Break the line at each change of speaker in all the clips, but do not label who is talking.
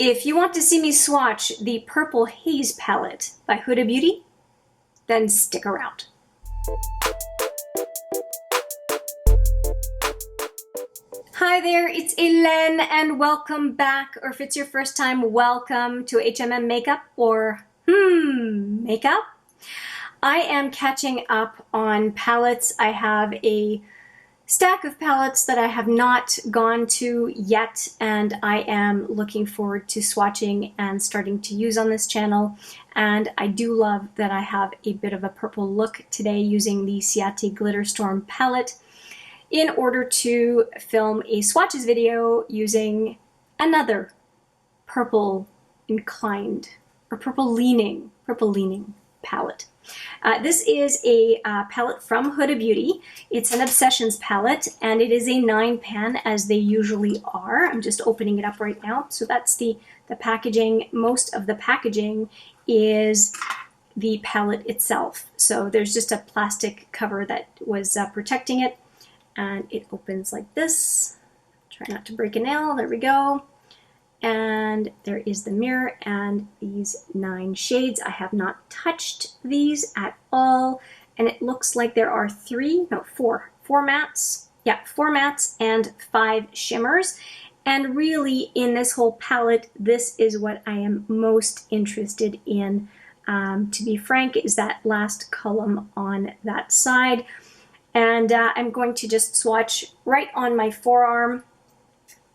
If you want to see me swatch the Purple Haze palette by Huda Beauty, then stick around. Hi there, it's Hélène and welcome back, or if it's your first time, welcome to HMM Makeup or Makeup. I am catching up on palettes. I have a stack of palettes that I have not gone to yet, and I am looking forward to swatching and starting to use on this channel. And I do love that I have a bit of a purple look today using the Ciate Glitter Storm palette in order to film a swatches video using another purple inclined or purple leaning palette. This is a palette from Huda Beauty. It's an Obsessions palette, and it is a 9-pan, as they usually are. I'm just opening it up right now. So that's the packaging. Most of the packaging is the palette itself. So there's just a plastic cover that was protecting it, and it opens like this. Try not to break a nail. There we go. And there is the mirror and these 9 shades. I have not touched these at all. And it looks like there are 4 mattes. Yeah, 4 mattes and 5 shimmers. And really in this whole palette, this is what I am most interested in. To be frank, is that last column on that side. And I'm going to just swatch right on my forearm.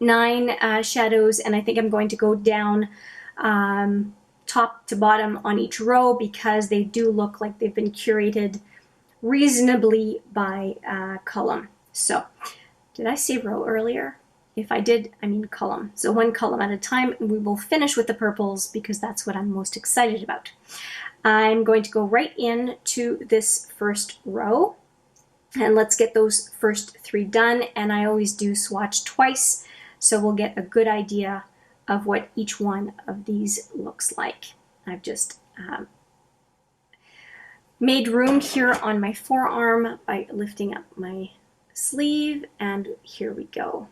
9 shadows, and I think I'm going to go down top to bottom on each row because they do look like they've been curated reasonably by column. So, did I say row earlier? If I did, I mean column. So 1 column at a time, and we will finish with the purples because that's what I'm most excited about. I'm going to go right into this first row, and let's get those first 3 done. And I always do swatch twice, so we'll get a good idea of what each one of these looks like. I've just made room here on my forearm by lifting up my sleeve, and here we go.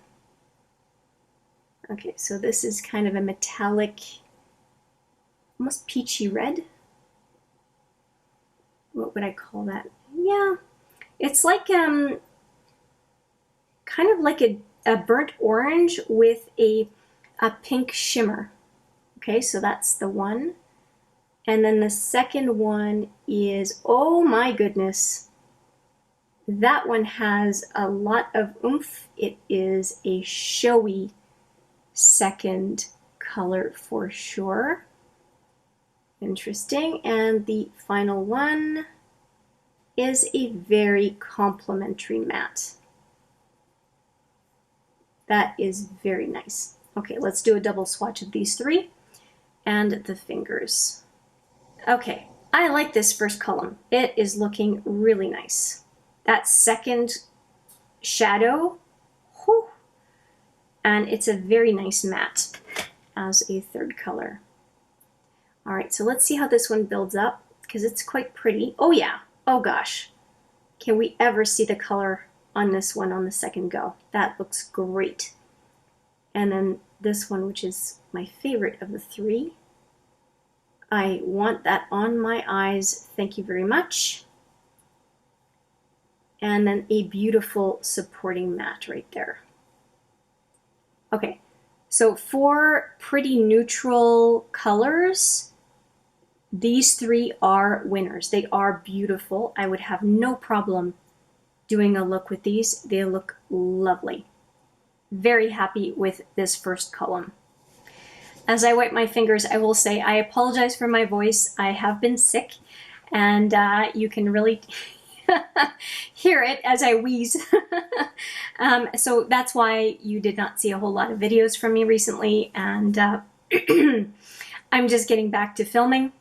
Okay, so this is kind of a metallic, almost peachy red. What would I call that? Yeah, it's like kind of like a burnt orange with a pink shimmer. Okay, so that's the one. And then the second one is, oh my goodness, that one has a lot of oomph. It is a showy second color for sure. Interesting. And the final one is a very complimentary matte. That is very nice. Okay, let's do a double swatch of these 3 and the fingers. Okay, I like this first column. It is looking really nice. That second shadow, whew, and it's a very nice matte as a third color. All right, so let's see how this one builds up because it's quite pretty. Oh yeah, oh gosh. Can we ever see the color on this one on the second go? That looks great. And then this one, which is my favorite of the 3. I want that on my eyes. Thank you very much. And then a beautiful supporting matte right there. Okay, so 4 pretty neutral colors. These 3 are winners. They are beautiful. I would have no problem doing a look with these. They look lovely. Very happy with this first column. As I wipe my fingers, I will say I apologize for my voice. I have been sick, and you can really hear it as I wheeze. So that's why you did not see a whole lot of videos from me recently, and I'm just getting back to filming,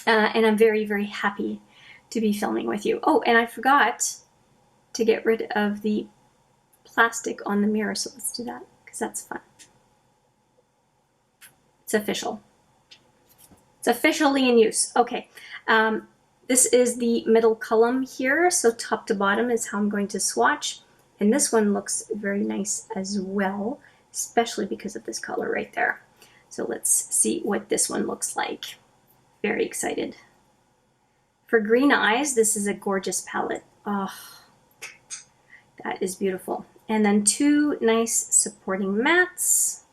and I'm very, very happy to be filming with you. Oh, and I forgot to get rid of the plastic on the mirror, so let's do that because that's fun. It's official. It's officially in use. Okay, this is the middle column here, so top to bottom is how I'm going to swatch, and this one looks very nice as well, especially because of this color right there. So let's see what this one looks like. Very excited. For green eyes, this is a gorgeous palette. Oh, that is beautiful. And then two nice supporting mattes.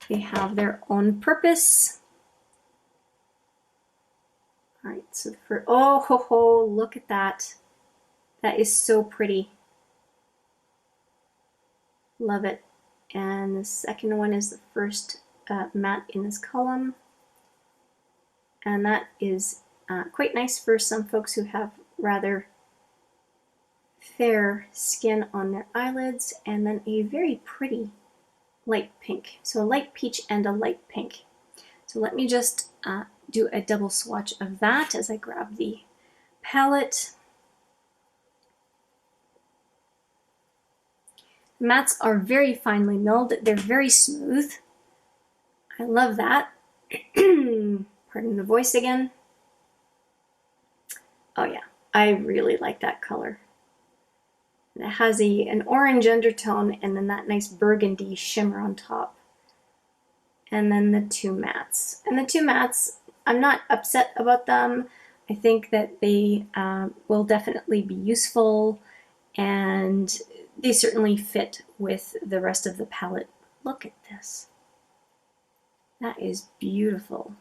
They have their own purpose. All right, so for, oh ho ho, look at that. That is so pretty. Love it. And the second one is the first matte in this column. And that is quite nice for some folks who have rather fair skin on their eyelids. And then a very pretty light pink. So a light peach and a light pink. So let me just do a double swatch of that as I grab the palette. The mattes are very finely milled. They're very smooth. I love that. Pardon the voice again. Oh yeah, I really like that color. And it has an orange undertone and then that nice burgundy shimmer on top. And then the two mattes. And the two mattes, I'm not upset about them. I think that they will definitely be useful and they certainly fit with the rest of the palette. Look at this. That is beautiful.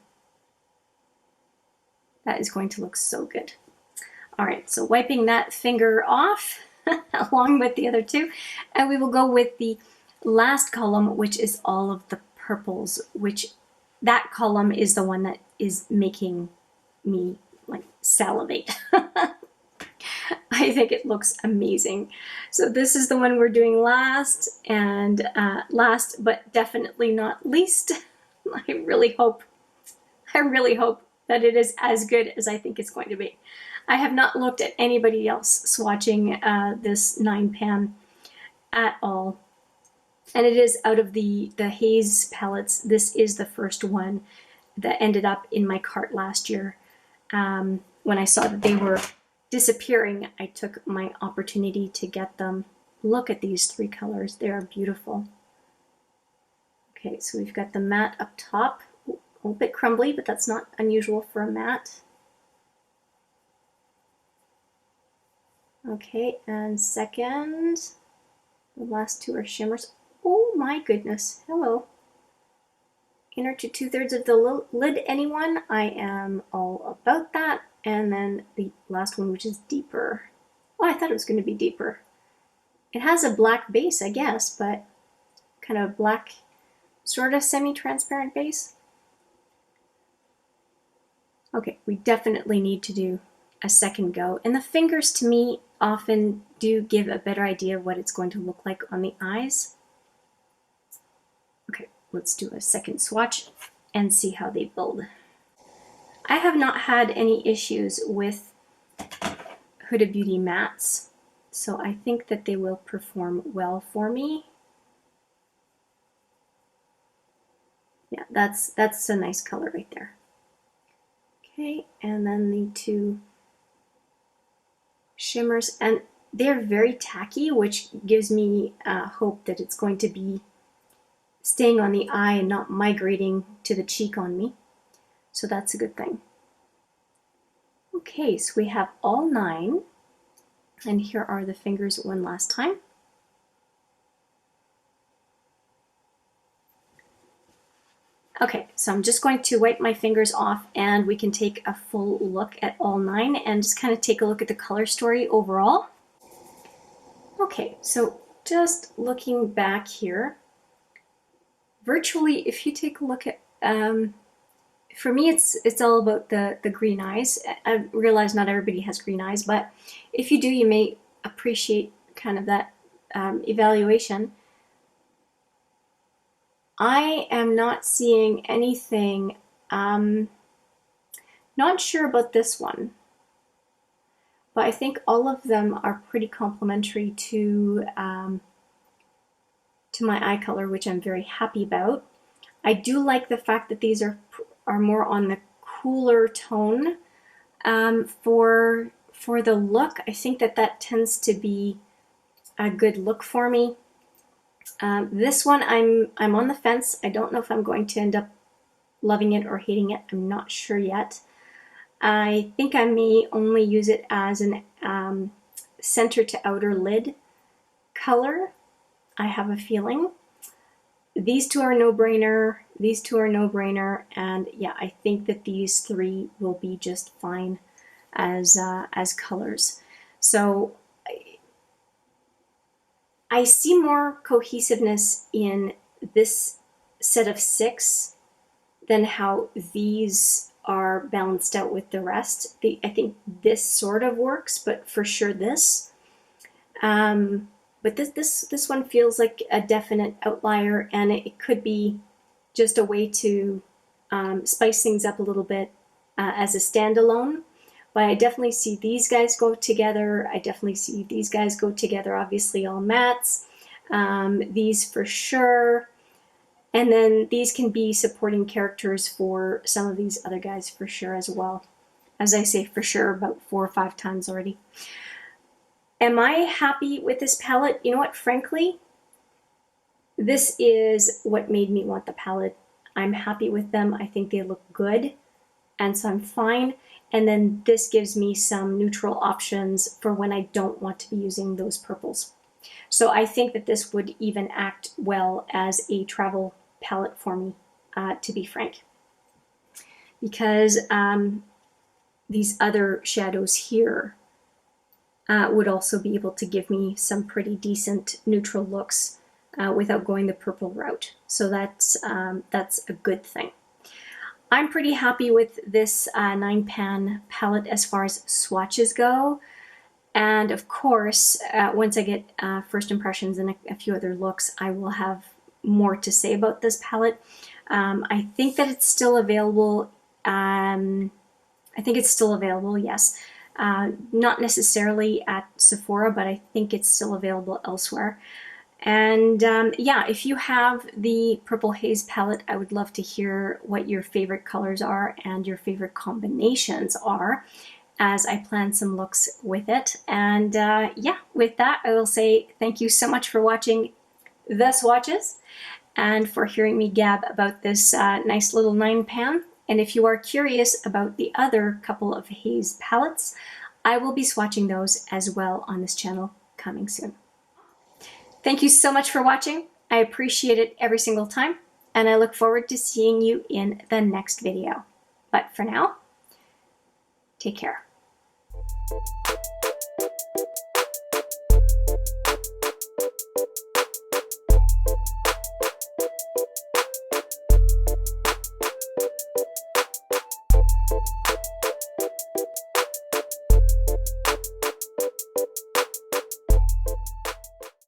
That is going to look so good. All right, so wiping that finger off along with the other two, and we will go with the last column, which is all of the purples, which that column is the one that is making me like salivate. I think it looks amazing. So this is the one we're doing last, and last but definitely not least, I really hope that it is as good as I think it's going to be. I have not looked at anybody else swatching this 9 pan at all. And it is out of the Haze palettes. This is the first one that ended up in my cart last year. When I saw that they were disappearing, I took my opportunity to get them. Look at these three colors. They are beautiful. Okay, so we've got the matte up top. A little bit crumbly, but that's not unusual for a matte. Okay, and second, the last two are shimmers. Oh my goodness, hello. Inner to 2/3 of the lid, anyone? I am all about that. And then the last one, which is deeper. Oh, I thought it was going to be deeper. It has a black base, I guess, but kind of black, sort of semi-transparent base. Okay, we definitely need to do a second go. And the fingers, to me, often do give a better idea of what it's going to look like on the eyes. Okay, let's do a second swatch and see how they build. I have not had any issues with Huda Beauty mattes, so I think that they will perform well for me. Yeah, that's a nice color right there. Okay, and then the two shimmers, and they're very tacky, which gives me hope that it's going to be staying on the eye and not migrating to the cheek on me. So that's a good thing. Okay, so we have all 9, and here are the fingers one last time. Okay, so I'm just going to wipe my fingers off and we can take a full look at all 9 and just kind of take a look at the color story overall. Okay, so just looking back here, virtually if you take a look at, for me it's all about the green eyes. I realize not everybody has green eyes, but if you do, you may appreciate kind of that evaluation. I am not seeing anything, not sure about this one, but I think all of them are pretty complementary to my eye color, which I'm very happy about. I do like the fact that these are more on the cooler tone for the look. I think that tends to be a good look for me. This one, I'm on the fence. I don't know if I'm going to end up loving it or hating it. I'm not sure yet. I think I may only use it as an center to outer lid color. I have a feeling. These two are no-brainer. These two are no-brainer. And yeah, I think that these three will be just fine as colors. So I see more cohesiveness in this set of 6 than how these are balanced out with the rest. I think this sort of works, but for sure this. But this one feels like a definite outlier, and it could be just a way to spice things up a little bit as a standalone. But I definitely see these guys go together. I definitely see these guys go together, obviously all mattes. These for sure. And then these can be supporting characters for some of these other guys for sure as well. As I say for sure about 4 or 5 times already. Am I happy with this palette? You know what, frankly, this is what made me want the palette. I'm happy with them. I think they look good, and so I'm fine. And then this gives me some neutral options for when I don't want to be using those purples. So I think that this would even act well as a travel palette for me, to be frank. Because these other shadows here would also be able to give me some pretty decent neutral looks without going the purple route. So that's a good thing. I'm pretty happy with this 9-pan palette as far as swatches go. And of course, once I get first impressions and a few other looks, I will have more to say about this palette. I think that it's still available. I think it's still available, yes. Not necessarily at Sephora, but I think it's still available elsewhere. And yeah, if you have the Purple Haze palette, I would love to hear what your favorite colors are and your favorite combinations are as I plan some looks with it. And yeah, with that, I will say thank you so much for watching the swatches and for hearing me gab about this nice little 9-pan. And if you are curious about the other couple of Haze palettes, I will be swatching those as well on this channel coming soon. Thank you so much for watching. I appreciate it every single time, and I look forward to seeing you in the next video. But for now, take care.